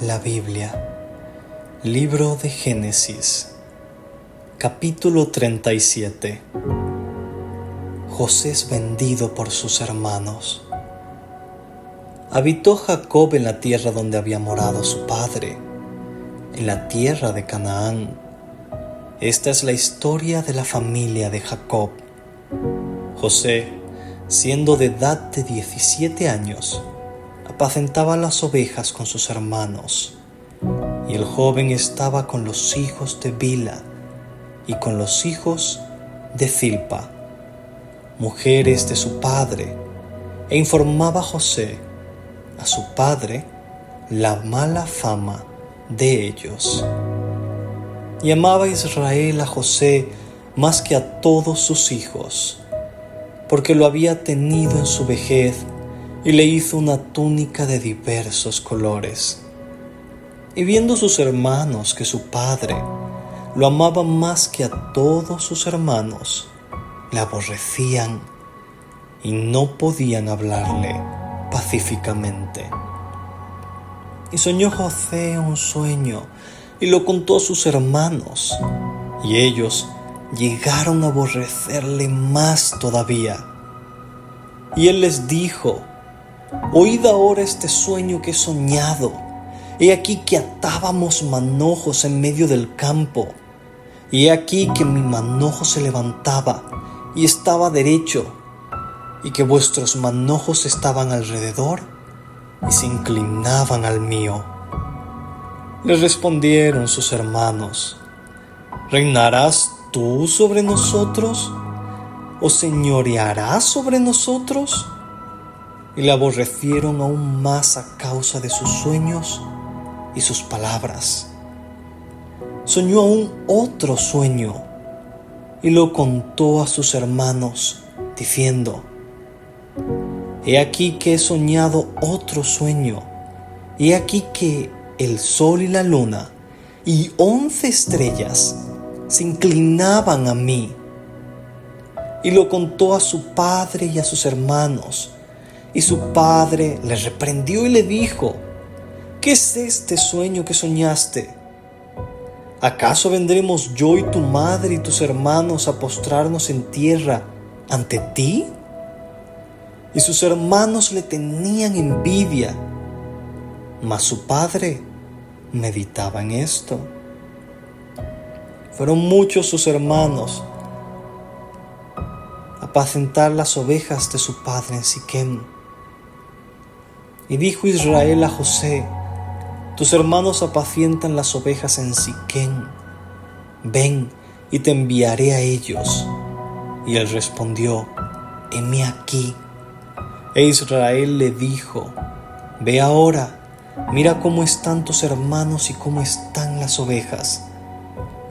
La Biblia, libro de Génesis, capítulo 37. José es vendido por sus hermanos. Habitó Jacob en la tierra donde había morado su padre, en la tierra de Canaán. Esta es la historia de la familia de Jacob. José, siendo de edad de 17 años, apacentaba las ovejas con sus hermanos, y el joven estaba con los hijos de Bilha y con los hijos de Zilpa, mujeres de su padre, e informaba José a su padre la mala fama de ellos. Y amaba Israel a José más que a todos sus hijos, porque lo había tenido en su vejez y le hizo una túnica de diversos colores. Y viendo sus hermanos que su padre lo amaba más que a todos sus hermanos, le aborrecían y no podían hablarle pacíficamente. Y soñó José un sueño y lo contó a sus hermanos, y ellos llegaron a aborrecerle más todavía. Y él les dijo: Oíd ahora este sueño que he soñado. He aquí que atábamos manojos en medio del campo, y he aquí que mi manojo se levantaba y estaba derecho, y que vuestros manojos estaban alrededor y se inclinaban al mío. Les respondieron sus hermanos: ¿Reinarás tú sobre nosotros? ¿O señorearás sobre nosotros? Y le aborrecieron aún más a causa de sus sueños y sus palabras. Soñó aún otro sueño y lo contó a sus hermanos, diciendo: He aquí que he soñado otro sueño, y he aquí que el sol y la luna y 11 estrellas se inclinaban a mí. Y lo contó a su padre y a sus hermanos. Y su padre le reprendió y le dijo: ¿Qué es este sueño que soñaste? ¿Acaso vendremos yo y tu madre y tus hermanos a postrarnos en tierra ante ti? Y sus hermanos le tenían envidia, mas su padre meditaba en esto. Fueron muchos sus hermanos a apacentar las ovejas de su padre en Siquem. Y dijo Israel a José: Tus hermanos apacientan las ovejas en Siquem. Ven, y te enviaré a ellos. Y él respondió: Heme aquí. E Israel le dijo: Ve ahora, mira cómo están tus hermanos y cómo están las ovejas,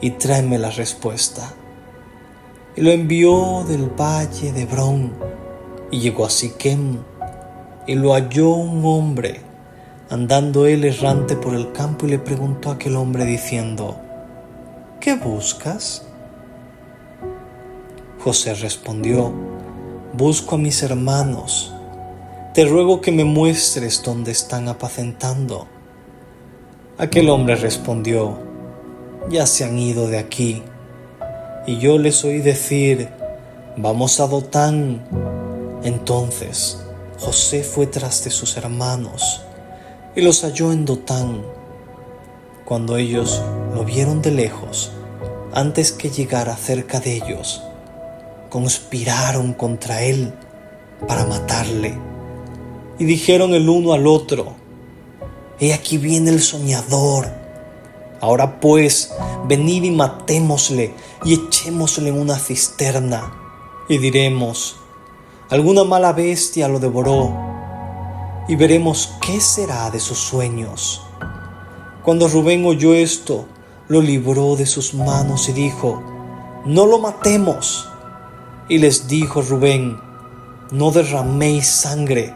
y tráeme la respuesta. Y lo envió del valle de Hebrón, y llegó a Siquem. Y lo halló un hombre, andando él errante por el campo, y le preguntó a aquel hombre diciendo: ¿Qué buscas? José respondió: Busco a mis hermanos. Te ruego que me muestres dónde están apacentando. Aquel hombre respondió: Ya se han ido de aquí. Y yo les oí decir: Vamos a Dotán. Entonces José fue tras de sus hermanos y los halló en Dotán. Cuando ellos lo vieron de lejos, antes que llegara cerca de ellos, conspiraron contra él para matarle. Y dijeron el uno al otro: He aquí viene el soñador. Ahora pues, venid y matémosle y echémosle en una cisterna. Y diremos: Alguna mala bestia lo devoró, y veremos qué será de sus sueños. Cuando Rubén oyó esto, lo libró de sus manos y dijo: No lo matemos. Y les dijo Rubén: No derraméis sangre,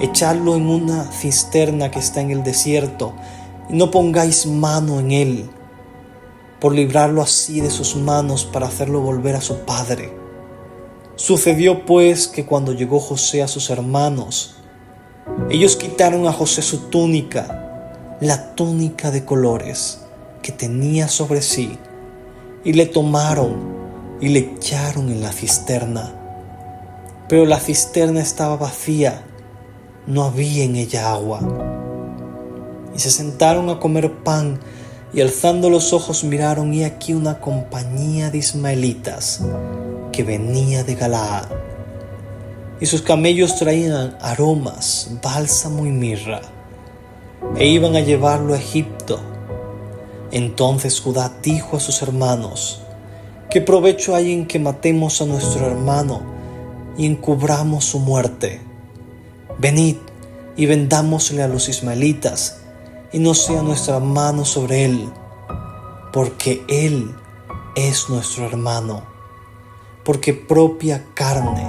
echadlo en una cisterna que está en el desierto, y no pongáis mano en él, por librarlo así de sus manos, para hacerlo volver a su padre. Sucedió pues que cuando llegó José a sus hermanos, ellos quitaron a José su túnica, la túnica de colores que tenía sobre sí, y le tomaron y le echaron en la cisterna. Pero la cisterna estaba vacía, no había en ella agua. Y se sentaron a comer pan, y alzando los ojos miraron, y aquí una compañía de ismaelitas que venía de Galaad. Y sus camellos traían aromas, bálsamo y mirra, e iban a llevarlo a Egipto. Entonces Judá dijo a sus hermanos: ¿qué provecho hay en que matemos a nuestro hermano y encubramos su muerte? Venid y vendámosle a los ismaelitas, y no sea nuestra mano sobre él, porque él es nuestro hermano, porque propia carne.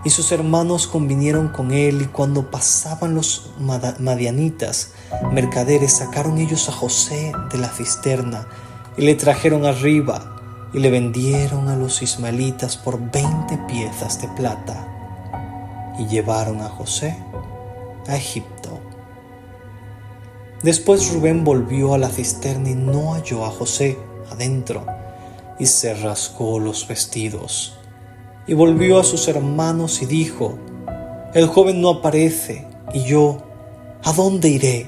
Y sus hermanos convinieron con él, y cuando pasaban los madianitas mercaderes, sacaron ellos a José de la cisterna y le trajeron arriba, y le vendieron a los ismaelitas por 20 piezas de plata, y llevaron a José a Egipto. Después Rubén volvió a la cisterna y no halló a José adentro, y se rasgó los vestidos. Y volvió a sus hermanos y dijo: el joven no aparece, y yo, ¿a dónde iré?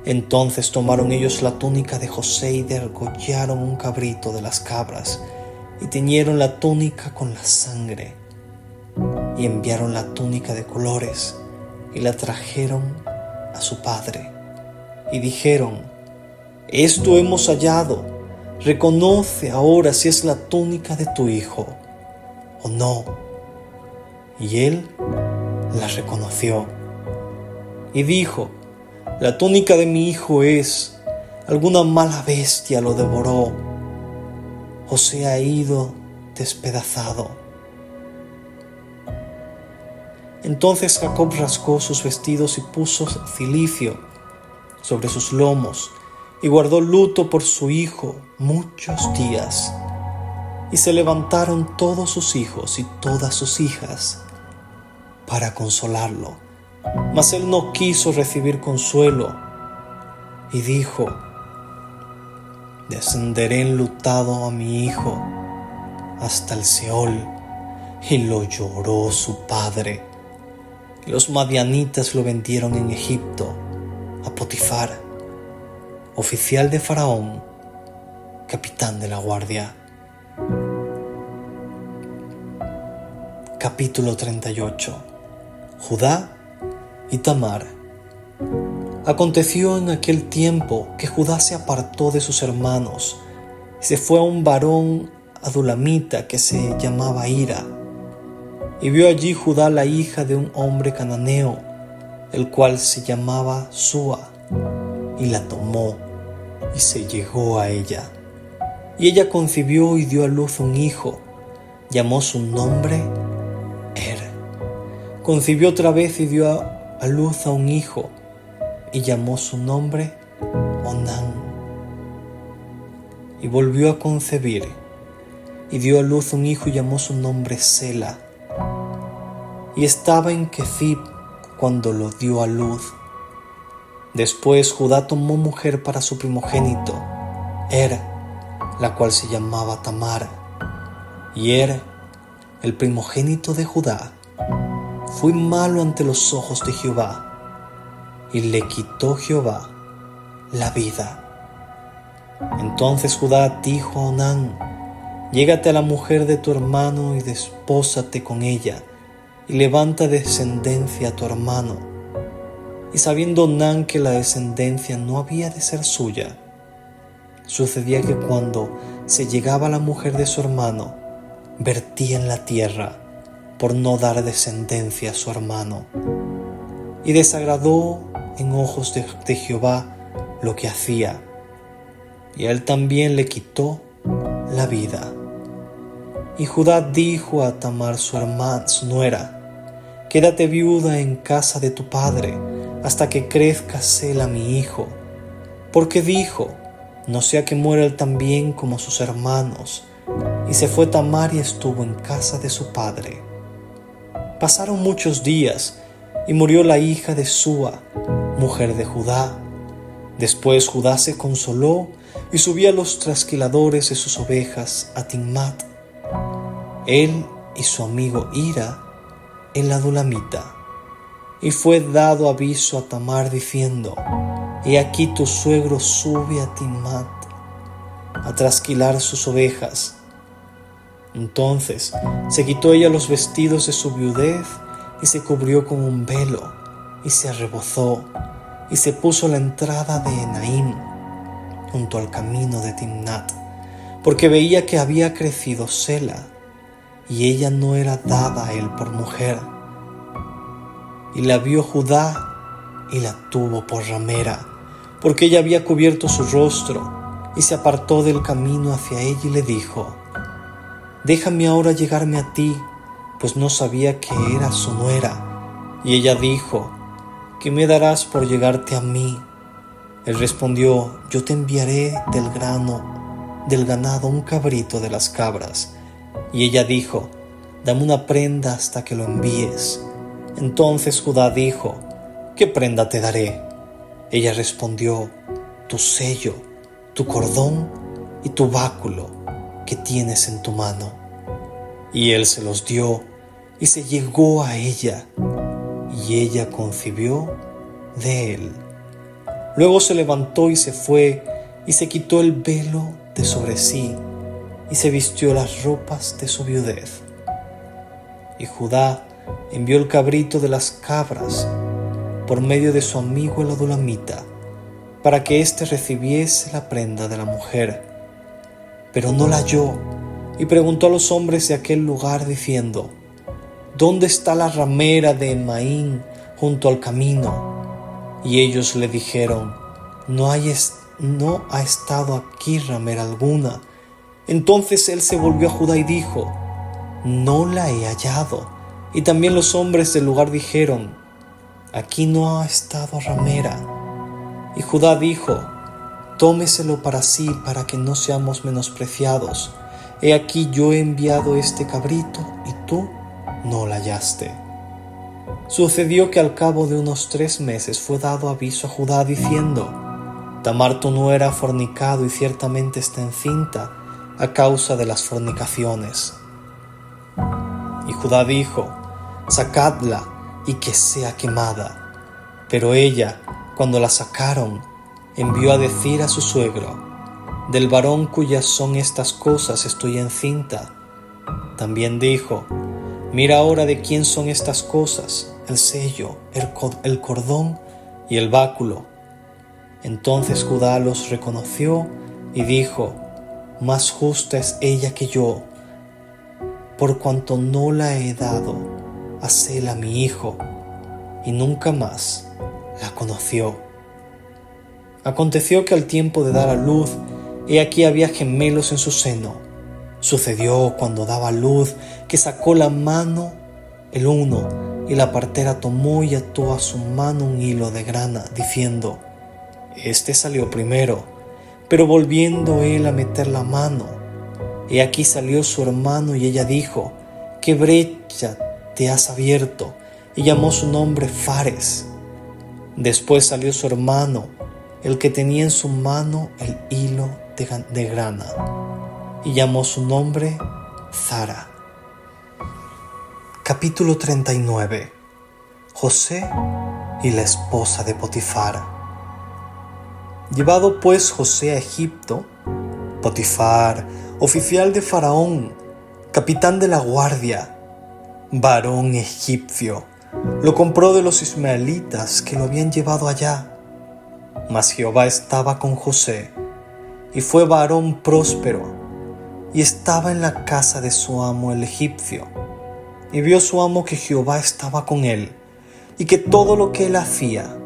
Entonces tomaron ellos la túnica de José y degollaron un cabrito de las cabras, y teñieron la túnica con la sangre, y enviaron la túnica de colores, y la trajeron a su padre. Y dijeron: esto hemos hallado, reconoce ahora si es la túnica de tu hijo o no. Y él la reconoció y dijo: la túnica de mi hijo es, alguna mala bestia lo devoró. José ha ido despedazado. Entonces Jacob rasgó sus vestidos y puso cilicio sobre sus lomos, y guardó luto por su hijo muchos días. Y se levantaron todos sus hijos y todas sus hijas para consolarlo. Mas él no quiso recibir consuelo, y dijo: descenderé enlutado a mi hijo hasta el Seol. Y lo lloró su padre. Y los madianitas lo vendieron en Egipto a Potifar, oficial de Faraón, capitán de la guardia. Capítulo 38. Judá y Tamar. Aconteció en aquel tiempo que Judá se apartó de sus hermanos y se fue a un varón adulamita que se llamaba Hira. Y vio allí Judá la hija de un hombre cananeo, el cual se llamaba Súa, y la tomó y se llegó a ella. Y ella concibió y dio a luz un hijo, llamó su nombre Concibió otra vez y dio a luz a un hijo, y llamó su nombre Onán. Y volvió a concebir, y dio a luz un hijo y llamó su nombre Sela. Y estaba en Quezib cuando lo dio a luz. Después Judá tomó mujer para su primogénito, la cual se llamaba Tamar. Y el primogénito de Judá, fue malo ante los ojos de Jehová, y le quitó Jehová la vida. Entonces Judá dijo a Onán: llégate a la mujer de tu hermano y despósate con ella, y levanta descendencia a tu hermano. Y sabiendo Onán que la descendencia no había de ser suya, sucedía que cuando se llegaba a la mujer de su hermano, vertía en la tierra, por no dar descendencia a su hermano. Y desagradó en ojos de Jehová lo que hacía, y a él también le quitó la vida. Y Judá dijo a Tamar su nuera: quédate viuda en casa de tu padre, hasta que crezca Sela mi hijo. Porque dijo: no sea que muera él también como sus hermanos. Y se fue Tamar y estuvo en casa de su padre. Pasaron muchos días, y murió la hija de Súa, mujer de Judá. Después Judá se consoló y subió a los trasquiladores de sus ovejas a Timnat, él y su amigo Hira, el adulamita. Y fue dado aviso a Tamar diciendo: He aquí tu suegro sube a Timnat a trasquilar sus ovejas. Entonces se quitó ella los vestidos de su viudez y se cubrió con un velo y se arrebozó y se puso a la entrada de Enaim, junto al camino de Timnat, porque veía que había crecido Sela y ella no era dada a él por mujer. Y la vio Judá y la tuvo por ramera, porque ella había cubierto su rostro, y se apartó del camino hacia ella y le dijo: Déjame ahora llegarme a ti, pues no sabía que era su nuera. Y ella dijo: ¿Qué me darás por llegarte a mí? Él respondió: Yo te enviaré del ganado un cabrito de las cabras. Y ella dijo: Dame una prenda hasta que lo envíes. Entonces Judá dijo: ¿Qué prenda te daré? Ella respondió: Tu sello, tu cordón y tu báculo que tienes en tu mano. Y él se los dio y se llegó a ella, y ella concibió de él. Luego se levantó y se fue, y se quitó el velo de sobre sí, y se vistió las ropas de su viudez. Y Judá envió el cabrito de las cabras por medio de su amigo el adulamita, para que éste recibiese la prenda de la mujer. Pero no la halló, y preguntó a los hombres de aquel lugar diciendo: ¿Dónde está la ramera de Emaín junto al camino? Y ellos le dijeron: No ha estado aquí ramera alguna. Entonces él se volvió a Judá y dijo: No la he hallado. Y también los hombres del lugar dijeron: Aquí no ha estado ramera. Y Judá dijo: Tómeselo para sí, para que no seamos menospreciados. He aquí yo he enviado este cabrito, y tú no la hallaste. Sucedió que al cabo de unos 3 meses fue dado aviso a Judá diciendo: Tamar tu nuera ha fornicado y ciertamente está encinta a causa de las fornicaciones. Y Judá dijo: Sacadla y que sea quemada. Pero ella, cuando la sacaron, envió a decir a su suegro: Del varón cuyas son estas cosas estoy encinta. También dijo: Mira ahora de quién son estas cosas, el sello, el cordón y el báculo. Entonces Judá los reconoció y dijo: Más justa es ella que yo, por cuanto no la he dado a Sela mi hijo. Y nunca más la conoció. Aconteció que al tiempo de dar a luz, he aquí había gemelos en su seno. Sucedió cuando daba a luz que sacó la mano el uno, y la partera tomó y ató a su mano un hilo de grana, diciendo: Este salió primero. Pero volviendo él a meter la mano, he aquí salió su hermano, y ella dijo: ¿Qué brecha te has abierto? Y llamó su nombre Fares. Después salió su hermano, el que tenía en su mano el hilo de grana, y llamó su nombre Zara. Capítulo 39. José y la esposa de Potifar. Llevado pues José a Egipto, Potifar, oficial de Faraón, capitán de la guardia, varón egipcio, lo compró de los ismaelitas que lo habían llevado allá. Mas Jehová estaba con José, y fue varón próspero, y estaba en la casa de su amo el egipcio. Y vio su amo que Jehová estaba con él, y que todo lo que él hacía,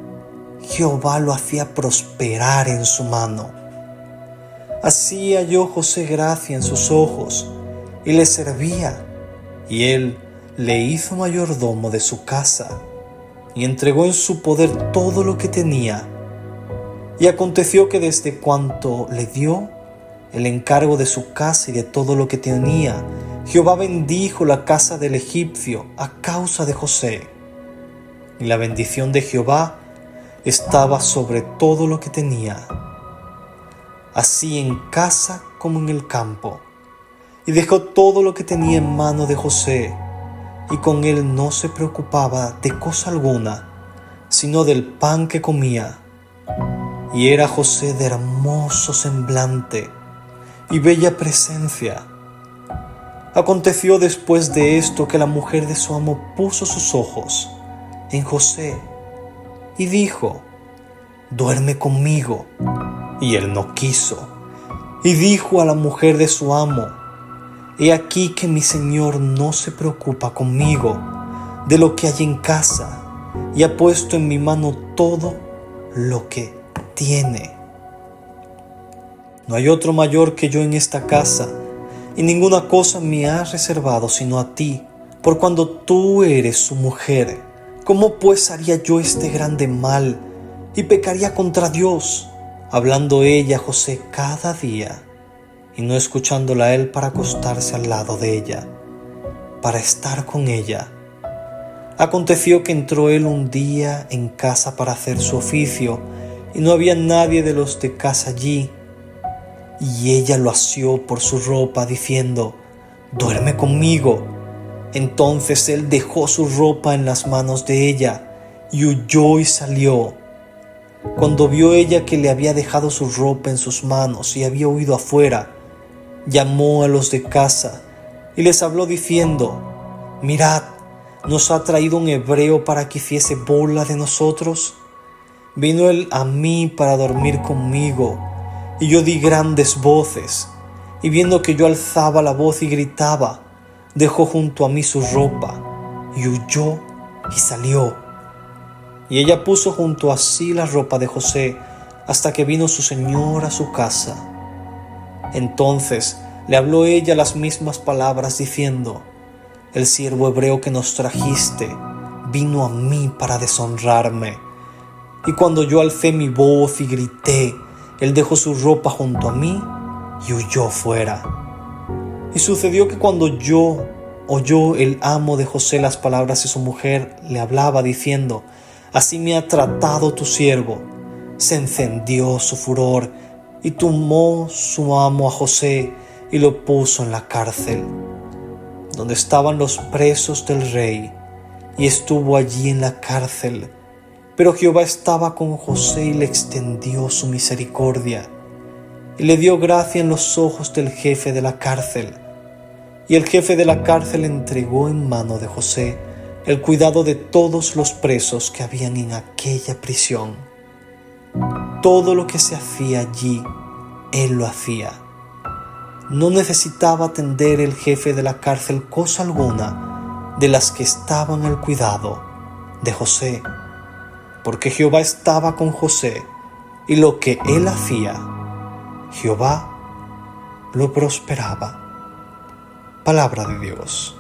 Jehová lo hacía prosperar en su mano. Así halló José gracia en sus ojos, y le servía, y él le hizo mayordomo de su casa, y entregó en su poder todo lo que tenía. Y aconteció que desde cuanto le dio el encargo de su casa y de todo lo que tenía, Jehová bendijo la casa del egipcio a causa de José. y la bendición de Jehová estaba sobre todo lo que tenía, así en casa como en el campo. Y dejó todo lo que tenía en mano de José, y con él no se preocupaba de cosa alguna, sino del pan que comía. Y era José de hermoso semblante y bella presencia. Aconteció después de esto que la mujer de su amo puso sus ojos en José y dijo: duerme conmigo. Y él no quiso. Y dijo a la mujer de su amo: he aquí que mi señor no se preocupa conmigo de lo que hay en casa, y ha puesto en mi mano todo lo que tiene. No hay otro mayor que yo en esta casa, y ninguna cosa me ha reservado sino a ti, por cuando tú eres su mujer. ¿Cómo pues haría yo este grande mal y pecaría contra Dios? Hablando ella a José cada día, y no escuchándola a él para acostarse al lado de ella, para estar con ella. Aconteció que entró él un día en casa para hacer su oficio, y no había nadie de los de casa allí. Y ella lo asió por su ropa, diciendo: duerme conmigo. Entonces él dejó su ropa en las manos de ella, y huyó y salió. Cuando vio ella que le había dejado su ropa en sus manos y había huido afuera, llamó a los de casa y les habló diciendo: mirad, ¿nos ha traído un hebreo para que hiciese burla de nosotros? Vino él a mí para dormir conmigo, y yo di grandes voces, y viendo que yo alzaba la voz y gritaba, dejó junto a mí su ropa, y huyó y salió. Y ella puso junto a sí la ropa de José, hasta que vino su señor a su casa. Entonces le habló ella las mismas palabras, diciendo: el siervo hebreo que nos trajiste vino a mí para deshonrarme. Y cuando yo alcé mi voz y grité, él dejó su ropa junto a mí y huyó fuera. Y sucedió que cuando oyó el amo de José las palabras de su mujer, le hablaba diciendo: así me ha tratado tu siervo. Se encendió su furor y tomó su amo a José y lo puso en la cárcel, donde estaban los presos del rey, y estuvo allí en la cárcel. Pero Jehová estaba con José y le extendió su misericordia, y le dio gracia en los ojos del jefe de la cárcel. Y el jefe de la cárcel entregó en mano de José el cuidado de todos los presos que habían en aquella prisión. Todo lo que se hacía allí, él lo hacía. No necesitaba atender el jefe de la cárcel cosa alguna de las que estaban al cuidado de José, porque Jehová estaba con José, y lo que él hacía, Jehová lo prosperaba. Palabra de Dios.